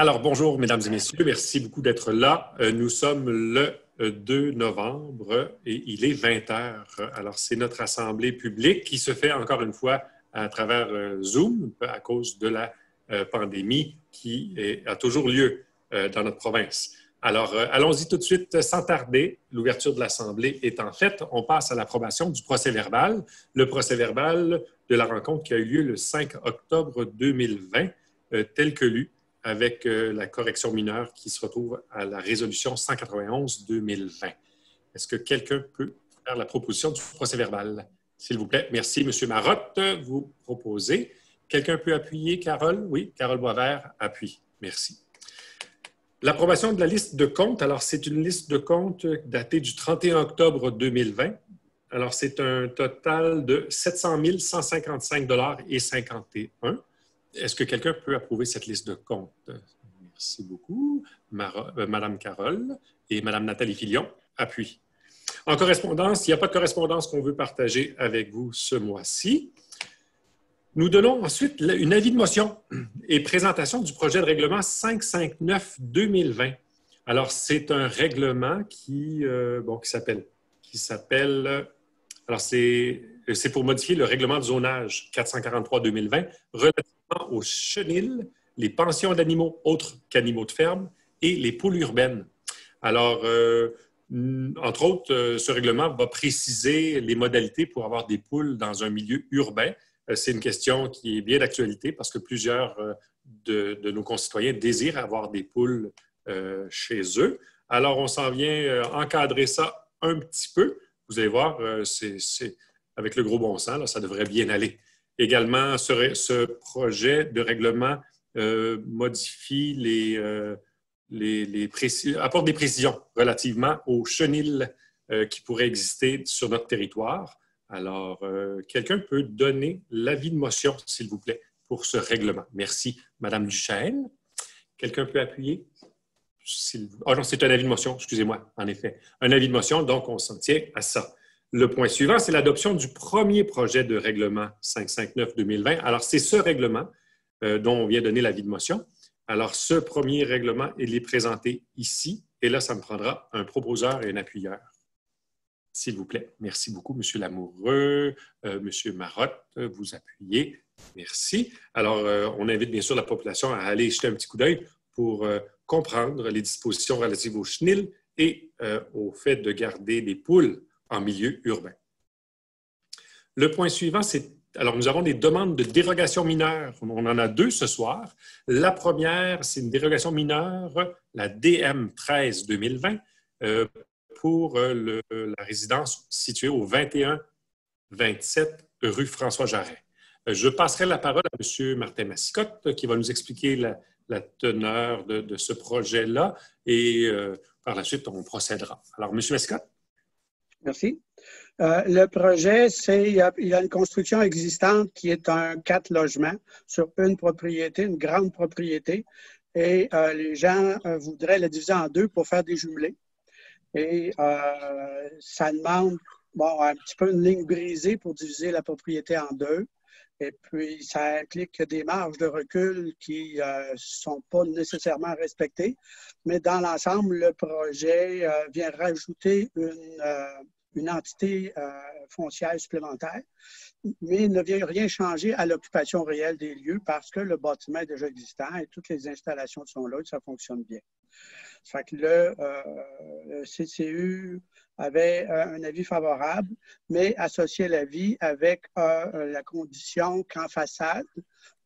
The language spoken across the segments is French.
Alors, bonjour, mesdames et messieurs. Merci beaucoup d'être là. Nous sommes le 2 novembre et il est 20 heures. Alors, c'est notre assemblée publique qui se fait encore une fois à travers Zoom à cause de la pandémie qui a toujours lieu dans notre province. Alors, allons-y tout de suite sans tarder. L'ouverture de l'assemblée est en fait. On passe à l'approbation du procès-verbal. Le procès-verbal de la rencontre qui a eu lieu le 5 octobre 2020, tel que lu, avec la correction mineure qui se retrouve à la résolution 191-2020. Est-ce que quelqu'un peut faire la proposition du procès-verbal? S'il vous plaît. Merci, M. Marotte. Vous proposez. Quelqu'un peut appuyer, Carole? Oui, Carole Boisvert appuie. Merci. L'approbation de la liste de comptes. Alors, c'est une liste de comptes datée du 31 octobre 2020. Alors, c'est un total de 700 155,51 $. Est-ce que quelqu'un peut approuver cette liste de comptes? Merci beaucoup. Madame Carole et Madame Nathalie Filion appuient. En correspondance, il n'y a pas de correspondance qu'on veut partager avec vous ce mois-ci. Nous donnons ensuite une avis de motion et présentation du projet de règlement 559-2020. Alors, c'est un règlement qui s'appelle... Alors, c'est pour modifier le règlement de zonage 443-2020 relativement aux chenils, les pensions d'animaux autres qu'animaux de ferme et les poules urbaines. Alors, entre autres, ce règlement va préciser les modalités pour avoir des poules dans un milieu urbain. C'est une question qui est bien d'actualité parce que plusieurs de nos concitoyens désirent avoir des poules chez eux. Alors, on s'en vient encadrer ça un petit peu. Vous allez voir, avec le gros bon sens, là, ça devrait bien aller. Également, ce projet de règlement modifie apporte des précisions relativement aux chenils qui pourraient exister sur notre territoire. Alors, quelqu'un peut donner l'avis de motion, s'il vous plaît, pour ce règlement. Merci. Madame Duchesne. Quelqu'un peut appuyer? Ah non, c'est un avis de motion, excusez-moi, en effet. Un avis de motion, donc on s'en tient à ça. Le point suivant, c'est l'adoption du premier projet de règlement 559-2020. Alors, c'est ce règlement dont on vient donner l'avis de motion. Alors, ce premier règlement, il est présenté ici. Et là, ça me prendra un proposeur et un appuyeur. S'il vous plaît. Merci beaucoup, M. Lamoureux, M. Marotte, vous appuyez. Merci. Alors, on invite bien sûr la population à aller jeter un petit coup d'œil pour comprendre les dispositions relatives aux chenils et au fait de garder des poules en milieu urbain. Le point suivant, c'est... Alors, nous avons des demandes de dérogation mineure. On en a deux ce soir. La première, c'est une dérogation mineure, la DM 13-2020, pour la résidence située au 21-27 rue François Jarret. Je passerai la parole à M. Martin Massicotte qui va nous expliquer la teneur de ce projet-là et par la suite, on procédera. Alors, M. Massicotte. Merci. Le projet, il y a une construction existante qui est un 4 logements sur une propriété, une grande propriété, et les gens voudraient la diviser en deux pour faire des jumelés. Et ça demande un petit peu une ligne brisée pour diviser la propriété en deux. Et puis, ça implique des marges de recul qui ne sont pas nécessairement respectées. Mais dans l'ensemble, le projet vient rajouter une entité foncière supplémentaire, mais ne vient rien changer à l'occupation réelle des lieux parce que le bâtiment est déjà existant et toutes les installations sont là et ça fonctionne bien. Ça fait que le CCU avait un avis favorable, mais associé l'avis avec la condition qu'en façade,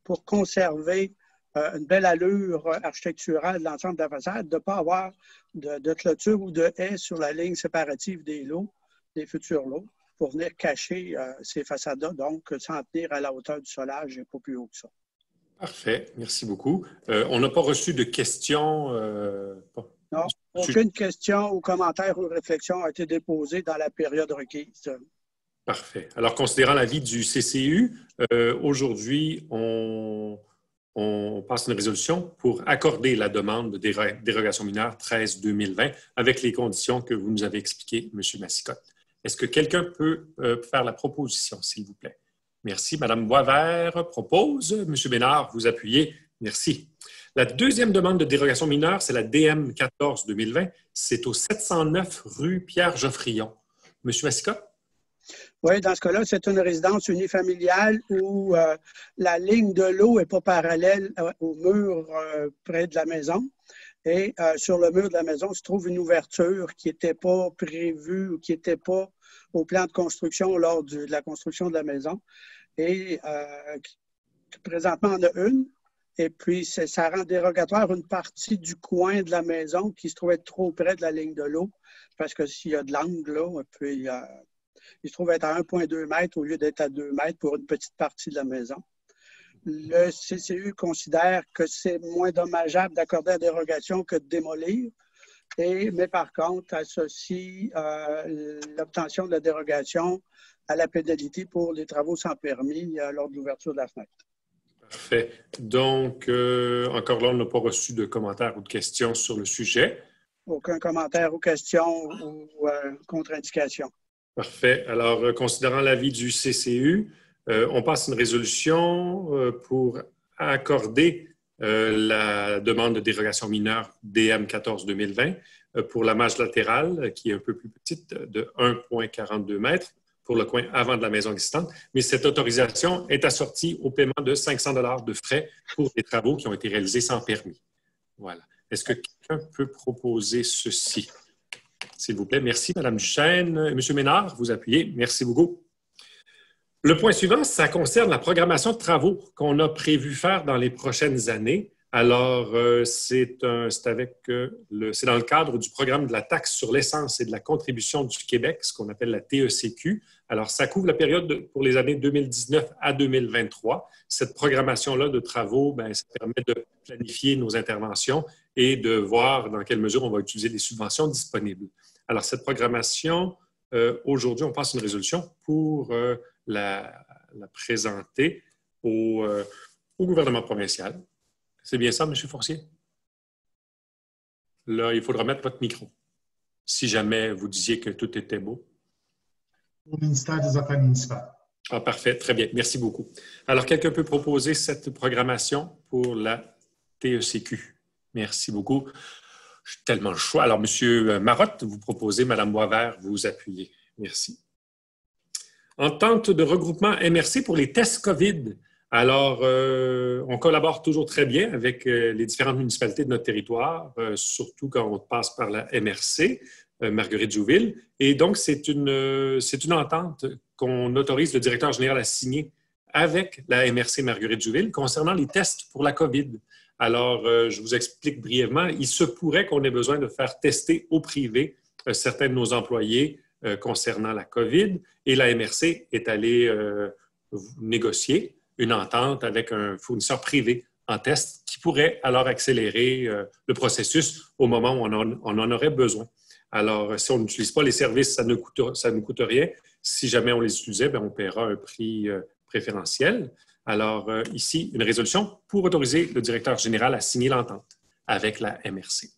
pour conserver une belle allure architecturale de l'ensemble de la façade, de ne pas avoir de clôture ou de haie sur la ligne séparative des lots, des futurs lots, pour venir cacher ces façades-là, donc s'en tenir à la hauteur du solage et pas plus haut que ça. Parfait, merci beaucoup. On n'a pas reçu de questions. Non, aucune question ou commentaire ou réflexion a été déposée dans la période requise. Parfait. Alors, considérant l'avis du CCU, aujourd'hui, on passe une résolution pour accorder la demande de dérogation mineure 13-2020 avec les conditions que vous nous avez expliquées, M. Massicotte. Est-ce que quelqu'un peut faire la proposition, s'il vous plaît? Merci. Mme Boisvert propose. M. Bénard, vous appuyez. Merci. La deuxième demande de dérogation mineure, c'est la DM 14-2020. C'est au 709 rue Pierre-Geoffrion. Monsieur Massica? Oui, dans ce cas-là, c'est une résidence unifamiliale où la ligne de l'eau n'est pas parallèle au mur près de la maison. Et sur le mur de la maison se trouve une ouverture qui n'était pas prévue ou qui n'était pas au plan de construction lors de la construction de la maison. Et présentement, on en a une. Et puis, ça rend dérogatoire une partie du coin de la maison qui se trouvait trop près de la ligne de l'eau. Parce que s'il y a de l'angle, là, puis il se trouve être à 1,2 mètres au lieu d'être à 2 mètres pour une petite partie de la maison. Le CCU considère que c'est moins dommageable d'accorder la dérogation que de démolir, mais par contre, associe l'obtention de la dérogation à la pénalité pour les travaux sans permis lors de l'ouverture de la fenêtre. Parfait. Donc, encore là, on n'a pas reçu de commentaires ou de questions sur le sujet. Aucun commentaire ou question ou contre-indication. Parfait. Alors, considérant l'avis du CCU, on passe une résolution pour accorder la demande de dérogation mineure DM 14-2020 pour la marge latérale, qui est un peu plus petite, de 1,42 mètres pour le coin avant de la maison existante. Mais cette autorisation est assortie au paiement de 500 $ de frais pour les travaux qui ont été réalisés sans permis. Voilà. Est-ce que quelqu'un peut proposer ceci? S'il vous plaît. Merci, Mme Duchesne. Monsieur Ménard, vous appuyez. Merci beaucoup. Le point suivant, ça concerne la programmation de travaux qu'on a prévu faire dans les prochaines années. Alors, c'est dans le cadre du programme de la taxe sur l'essence et de la contribution du Québec, ce qu'on appelle la TECQ. Alors, ça couvre la période pour les années 2019 à 2023. Cette programmation-là de travaux, ça permet de planifier nos interventions et de voir dans quelle mesure on va utiliser les subventions disponibles. Alors, cette programmation, aujourd'hui, on passe une résolution pour la présenter au gouvernement provincial. C'est bien ça, M. Forcier? Là, il faudra mettre votre micro, si jamais vous disiez que tout était beau. Au ministère des Affaires municipales. Ah, parfait, très bien. Merci beaucoup. Alors, quelqu'un peut proposer cette programmation pour la TECQ? Merci beaucoup. J'ai tellement le choix. Alors, M. Marotte, vous proposez, Mme Boisvert, vous appuyez. Merci. Entente de regroupement MRC pour les tests COVID. Alors, on collabore toujours très bien avec les différentes municipalités de notre territoire, surtout quand on passe par la MRC, Marguerite-Jouville. Et donc, c'est une entente qu'on autorise le directeur général à signer avec la MRC Marguerite-Jouville concernant les tests pour la COVID. Alors, je vous explique brièvement. Il se pourrait qu'on ait besoin de faire tester au privé certains de nos employés concernant la COVID. Et la MRC est allée négocier une entente avec un fournisseur privé en test qui pourrait alors accélérer le processus au moment où on en aurait besoin. Alors, si on n'utilise pas les services, ça ne coûte rien. Si jamais on les utilisait, on paiera un prix préférentiel. Alors, ici, une résolution pour autoriser le directeur général à signer l'entente avec la MRC.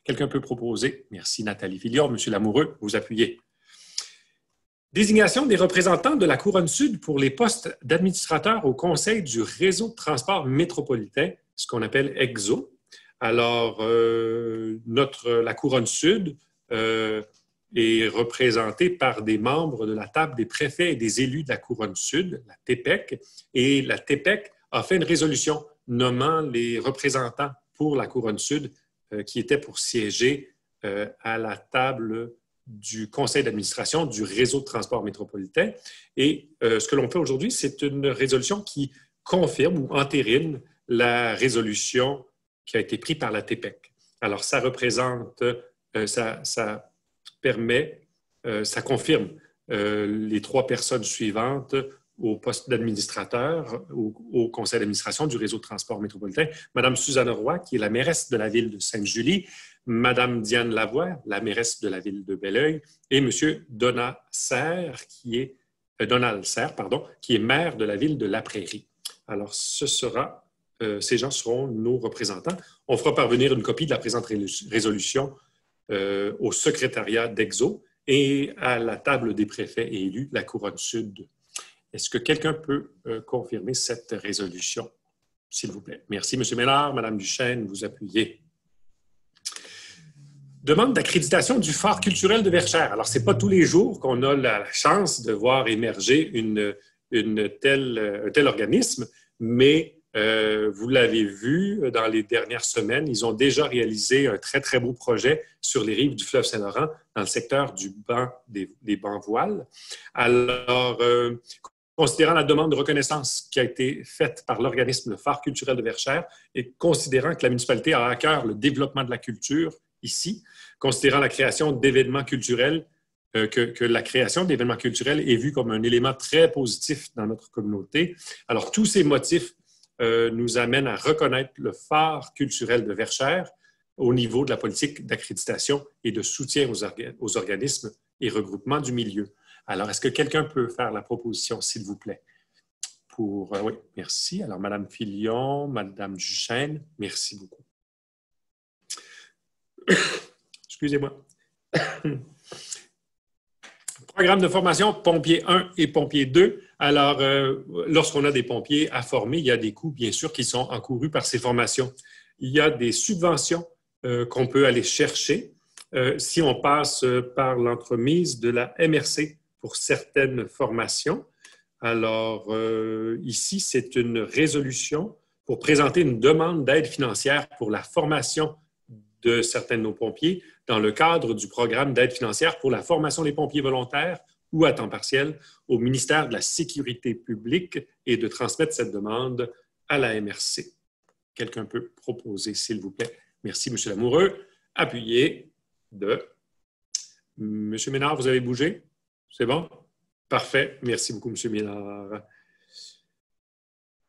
Quelqu'un peut proposer? Merci, Nathalie Filion. Monsieur Lamoureux, vous appuyez. Désignation des représentants de la Couronne-Sud pour les postes d'administrateurs au Conseil du réseau de transport métropolitain, ce qu'on appelle EXO. Alors, la Couronne-Sud est représentée par des membres de la table des préfets et des élus de la Couronne-Sud, la TPEC, et la TPEC a fait une résolution nommant les représentants pour la Couronne-Sud qui étaient pour siéger à la table du conseil d'administration du réseau de transport métropolitain. Et ce que l'on fait aujourd'hui, c'est une résolution qui confirme ou entérine la résolution qui a été prise par la TPEC. Alors, ça représente, ça confirme les 3 personnes suivantes au poste d'administrateur au conseil d'administration du réseau de transport métropolitain. Madame Suzanne Roy, qui est la mairesse de la ville de Sainte-Julie, Madame Diane Lavoie, la mairesse de la ville de Belleuil, et Monsieur Donald Serre, qui est maire de la ville de La Prairie. Alors, ces gens seront nos représentants. On fera parvenir une copie de la présente résolution au secrétariat d'EXO et à la table des préfets et élus de la Couronne-Sud. Est-ce que quelqu'un peut confirmer cette résolution? s'il vous plaît. Merci, M. Ménard. Mme Duchesne, vous appuyez. Demande d'accréditation du phare culturel de Verchères. Alors, ce n'est pas tous les jours qu'on a la chance de voir émerger un tel organisme, mais vous l'avez vu dans les dernières semaines, ils ont déjà réalisé un très, très beau projet sur les rives du fleuve Saint-Laurent dans le secteur des bancs voiles. Alors, considérant la demande de reconnaissance qui a été faite par l'organisme Le Phare culturel de Verchères et considérant que la municipalité a à cœur le développement de la culture ici, considérant la création d'événements culturels, que la création d'événements culturels est vue comme un élément très positif dans notre communauté. Alors, tous ces motifs nous amènent à reconnaître le Phare culturel de Verchères au niveau de la politique d'accréditation et de soutien aux organismes et regroupements du milieu. Alors, est-ce que quelqu'un peut faire la proposition, s'il vous plaît? Oui, merci. Alors, Mme Filion, Mme Duchesne, merci beaucoup. Excusez-moi. Programme de formation pompier 1 et pompier 2. Alors, lorsqu'on a des pompiers à former, il y a des coûts, bien sûr, qui sont encourus par ces formations. Il y a des subventions qu'on peut aller chercher si on passe par l'entremise de la MRC pour certaines formations. Alors, ici, c'est une résolution pour présenter une demande d'aide financière pour la formation de certains de nos pompiers dans le cadre du programme d'aide financière pour la formation des pompiers volontaires ou à temps partiel au ministère de la Sécurité publique et de transmettre cette demande à la MRC. Quelqu'un peut proposer, s'il vous plaît. Merci, M. Lamoureux. Appuyez de... M. Ménard, vous avez bougé? C'est bon? Parfait. Merci beaucoup, M. Ménard.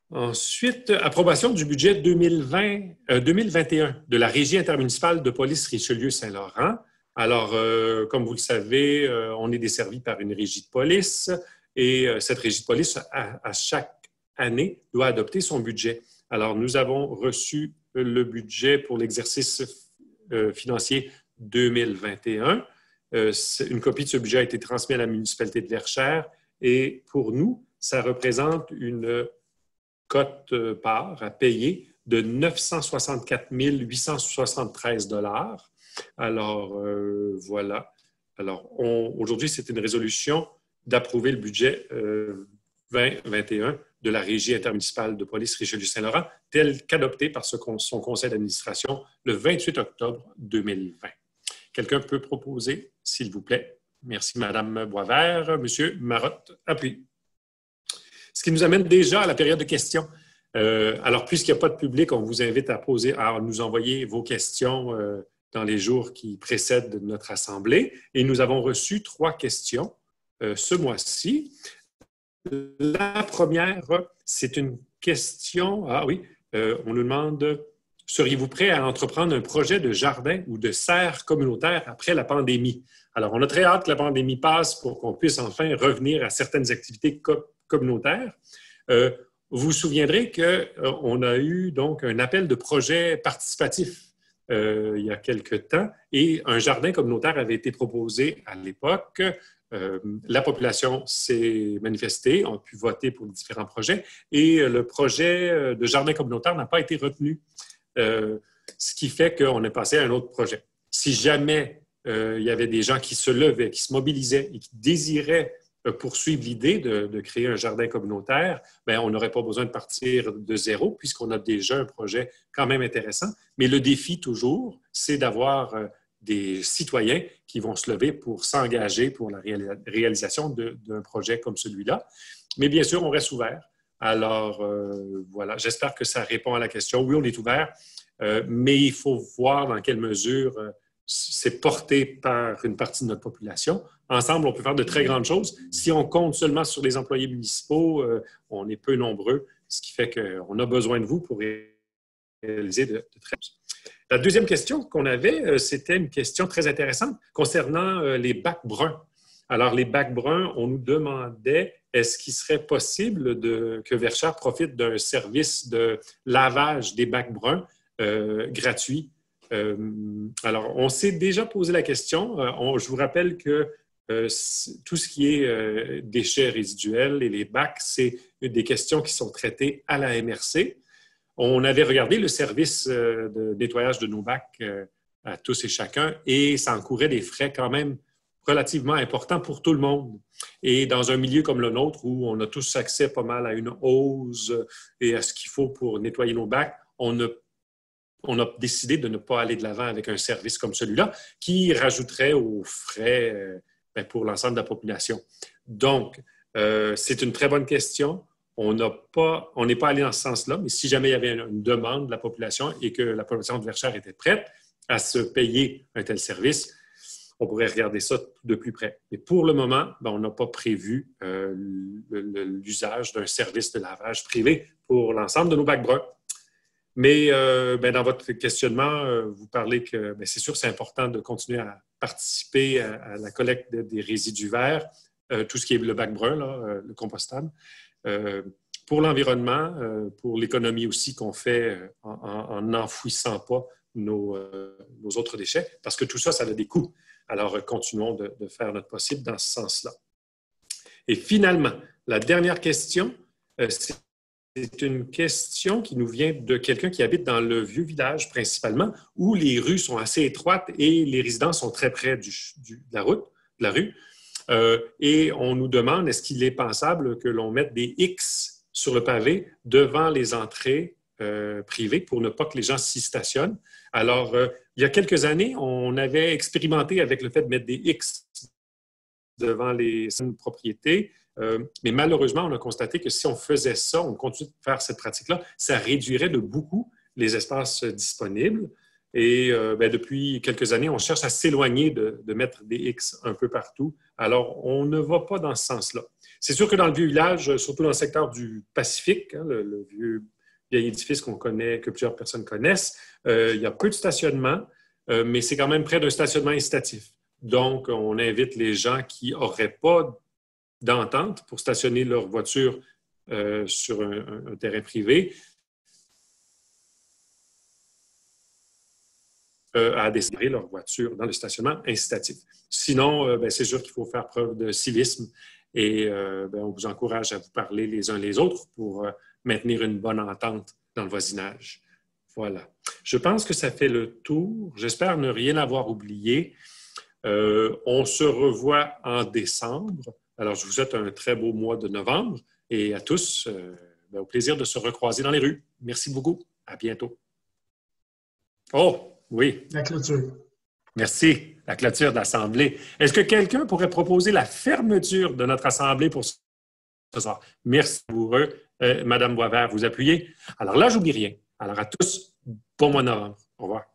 Ensuite, approbation du budget 2021 de la Régie intermunicipale de police Richelieu-Saint-Laurent. Alors, comme vous le savez, on est desservi par une régie de police et cette régie de police, à chaque année, doit adopter son budget. Alors, nous avons reçu le budget pour l'exercice financier 2021. Une copie de ce budget a été transmise à la municipalité de Verchères et pour nous, ça représente une cote-part à payer de 964 873 $. Alors, voilà. Alors, aujourd'hui, c'est une résolution d'approuver le budget 2021 de la Régie intermunicipale de police Richelieu-Saint-Laurent, tel qu'adopté par son conseil d'administration le 28 octobre 2020. Quelqu'un peut proposer, s'il vous plaît? Merci, Mme Boisvert. Monsieur Marotte, appuie. Ce qui nous amène déjà à la période de questions. Alors, puisqu'il n'y a pas de public, on vous invite à nous envoyer vos questions dans les jours qui précèdent notre assemblée. Et nous avons reçu 3 questions ce mois-ci. La première, c'est une question... Ah oui, on nous demande, seriez-vous prêt à entreprendre un projet de jardin ou de serre communautaire après la pandémie? Alors, on a très hâte que la pandémie passe pour qu'on puisse enfin revenir à certaines activités communautaires. Vous vous souviendrez qu'on a eu donc un appel de projet participatif il y a quelque temps et un jardin communautaire avait été proposé à l'époque. La population s'est manifestée, on a pu voter pour les différents projets et le projet de jardin communautaire n'a pas été retenu, ce qui fait qu'on est passé à un autre projet. Si jamais il y avait des gens qui se levaient, qui se mobilisaient et qui désiraient poursuivre l'idée de créer un jardin communautaire, bien, on n'aurait pas besoin de partir de zéro puisqu'on a déjà un projet quand même intéressant. Mais le défi toujours, c'est d'avoir des citoyens qui vont se lever pour s'engager pour la réalisation d'un projet comme celui-là. Mais bien sûr, on reste ouvert. Alors, voilà, j'espère que ça répond à la question. Oui, on est ouvert, mais il faut voir dans quelle mesure c'est porté par une partie de notre population. Ensemble, on peut faire de très grandes choses. Si on compte seulement sur les employés municipaux, on est peu nombreux, ce qui fait qu'on a besoin de vous pour réaliser de très choses. La deuxième question qu'on avait, c'était une question très intéressante concernant les bacs bruns. Alors, les bacs bruns, on nous demandait est-ce qu'il serait possible que Verchères profite d'un service de lavage des bacs bruns gratuit. Alors, on s'est déjà posé la question. Je vous rappelle que tout ce qui est déchets résiduels et les bacs, c'est des questions qui sont traitées à la MRC. On avait regardé le service de nettoyage de nos bacs à tous et chacun et ça encourait des frais quand même relativement importants pour tout le monde. Et dans un milieu comme le nôtre, où on a tous accès pas mal à une hose et à ce qu'il faut pour nettoyer nos bacs, on a décidé de ne pas aller de l'avant avec un service comme celui-là qui rajouterait aux frais pour l'ensemble de la population. Donc, c'est une très bonne question. On n'est pas allé dans ce sens-là, mais si jamais il y avait une demande de la population et que la population de Verchères était prête à se payer un tel service, on pourrait regarder ça de plus près. Mais pour le moment, on n'a pas prévu l'usage d'un service de lavage privé pour l'ensemble de nos bacs bruns. Mais dans votre questionnement, vous parlez que c'est sûr que c'est important de continuer à participer à la collecte des résidus verts, tout ce qui est le bac brun, là, le compostable. Pour l'environnement, pour l'économie aussi qu'on fait en n'enfouissant pas nos autres déchets, parce que tout ça, ça a des coûts. Alors, continuons de faire notre possible dans ce sens-là. Et finalement, la dernière question, c'est une question qui nous vient de quelqu'un qui habite dans le vieux village principalement, où les rues sont assez étroites et les résidences sont très près de la rue. Et on nous demande, est-ce qu'il est pensable que l'on mette des X sur le pavé devant les entrées privées pour ne pas que les gens s'y stationnent? Alors, il y a quelques années, on avait expérimenté avec le fait de mettre des X devant les propriétés, mais malheureusement, on a constaté que si on faisait ça, on continue de faire cette pratique-là, ça réduirait de beaucoup les espaces disponibles. Et depuis quelques années, on cherche à s'éloigner de mettre des X un peu partout. Alors, on ne va pas dans ce sens-là. C'est sûr que dans le vieux village, surtout dans le secteur du Pacifique, le vieil édifice qu'on connaît, que plusieurs personnes connaissent, il y a peu de stationnement, mais c'est quand même près d'un stationnement incitatif. Donc, on invite les gens qui n'auraient pas d'entente pour stationner leur voiture sur un terrain privé à décider leur voiture dans le stationnement incitatif. Sinon, c'est sûr qu'il faut faire preuve de civisme et on vous encourage à vous parler les uns les autres pour maintenir une bonne entente dans le voisinage. Voilà. Je pense que ça fait le tour. J'espère ne rien avoir oublié. On se revoit en décembre. Alors, je vous souhaite un très beau mois de novembre et à tous, au plaisir de se recroiser dans les rues. Merci beaucoup. À bientôt. Oh! Oui. La clôture. Merci. La clôture de l'Assemblée. Est-ce que quelqu'un pourrait proposer la fermeture de notre Assemblée pour ce soir? Merci pour eux. Madame Boisvert, vous appuyez. Alors là, j'oublie rien. Alors à tous, bon mois de novembre. Au revoir.